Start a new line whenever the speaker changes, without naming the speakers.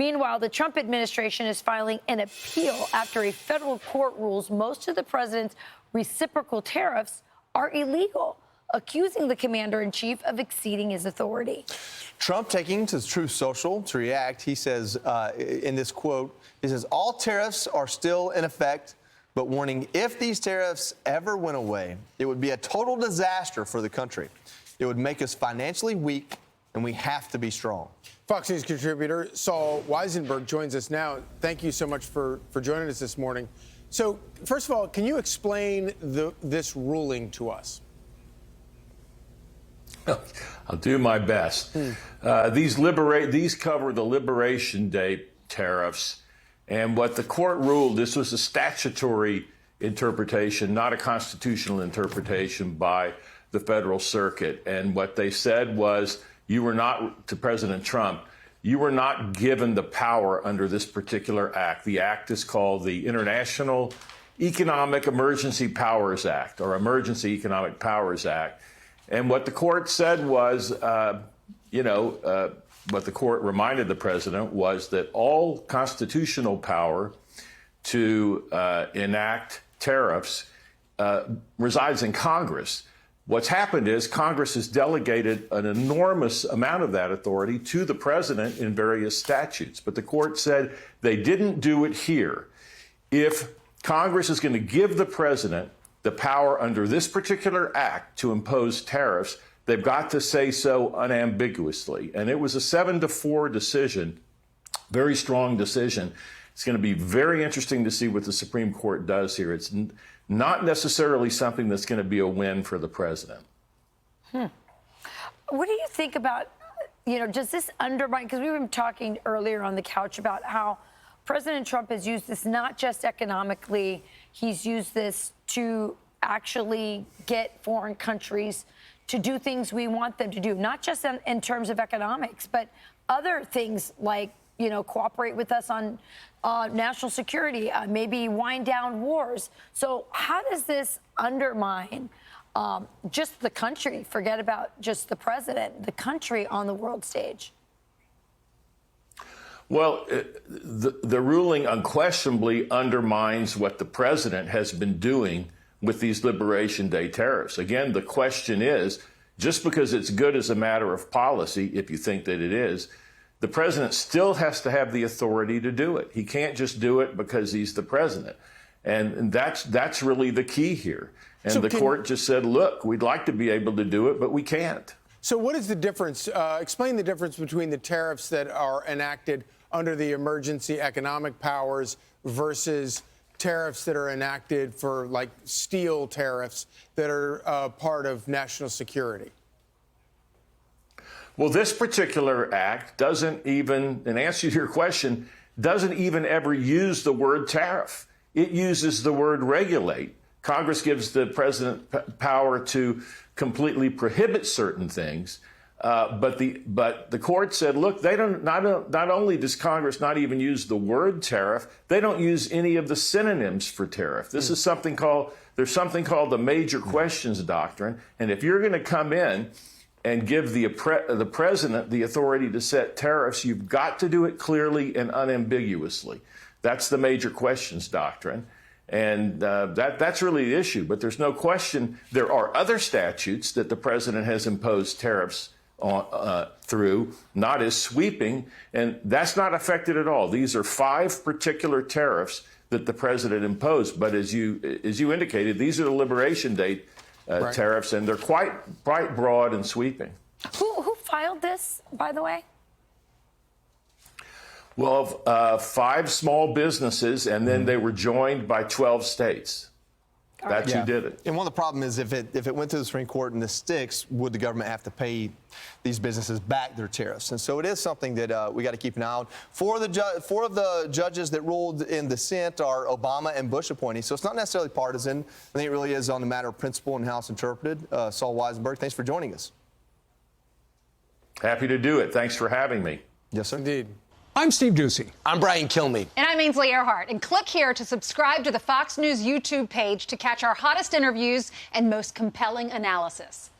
Meanwhile, the Trump administration is filing an appeal after a federal court rules most of the president's reciprocal tariffs are illegal, accusing the commander-in-chief of exceeding his authority.
Trump taking to Truth Social to react. He says in this quote, he says, all tariffs are still in effect, but warning if these tariffs ever went away, it would be a total disaster for the country. It would make us financially weak, and we have to be strong.
Fox News contributor Saul Wisenberg joins us now. Thank you so much for joining us this morning. So, first of all, can you explain this ruling to us?
I'll do my best. These cover the Liberation Day tariffs. And what the court ruled, this was a statutory interpretation, not a constitutional interpretation by the federal circuit. And what they said was, you were not, to President Trump, you were not given the power under this particular act. The act is called the International Economic Emergency Powers Act, or Emergency Economic Powers Act. And what the court said was, what the court reminded the president was that all constitutional power to enact tariffs resides in Congress. What's happened is Congress has delegated an enormous amount of that authority to the president in various statutes. But the court said they didn't do it here. If Congress is going to give the president the power under this particular act to impose tariffs, they've got to say so unambiguously. And it was a 7-4 decision, very strong decision. It's going to be very interesting to see what the Supreme Court does here. It's not necessarily something that's going to be a win for the president.
What do you think about, does this undermine, because we were talking earlier on the couch about how President Trump has used this not just economically, he's used this to actually get foreign countries to do things we want them to do, not just in terms of economics, but other things like, cooperate with us on national security, maybe wind down wars. So how does this undermine just the country? Forget about just the president, the country on the world stage.
Well, the ruling unquestionably undermines what the president has been doing with these Liberation Day tariffs. Again, the question is, just because it's good as a matter of policy, if you think that it is, the president still has to have the authority to do it. He can't just do it because he's the president. And that's really the key here. And so the court just said, look, we'd like to be able to do it, but we can't.
So what is the difference? Explain the difference between the tariffs that are enacted under the emergency economic powers versus tariffs that are enacted for, like, steel tariffs that are part of national security.
Well, this particular act doesn't even, in answer to your question, doesn't even ever use the word tariff. It uses the word regulate. Congress gives the president power to completely prohibit certain things, but the court said, look, they don't. Not only does Congress not even use the word tariff, they don't use any of the synonyms for tariff. This is something called the major questions doctrine, and if you're going to come in and give the president the authority to set tariffs, you've got to do it clearly and unambiguously. That's the major questions doctrine. And that's really the issue. But there's no question there are other statutes that the president has imposed tariffs on, through, not as sweeping, and that's not affected at all. These are 5 particular tariffs that the president imposed. But as you indicated, these are the Liberation Day tariffs, and they're quite broad and sweeping.
Who filed this, by the way?
Well, 5 small businesses, and then they were joined by 12 states. That's who did it.
And one of the problems is if it went to the Supreme Court and this sticks, would the government have to pay these businesses back their tariffs? And so it is something that we got to keep an eye on. 4 of the judges that ruled in dissent are Obama and Bush appointees. So it's not necessarily partisan. I think it really is on the matter of principle and how it's interpreted. Saul Wisenberg, thanks for joining us.
Happy to do it. Thanks for having me.
Yes, sir.
Indeed.
I'm Steve Ducey.
I'm Brian Kilmeade.
And I'm Ainsley Earhart. And click here to subscribe to the Fox News YouTube page to catch our hottest interviews and most compelling analysis.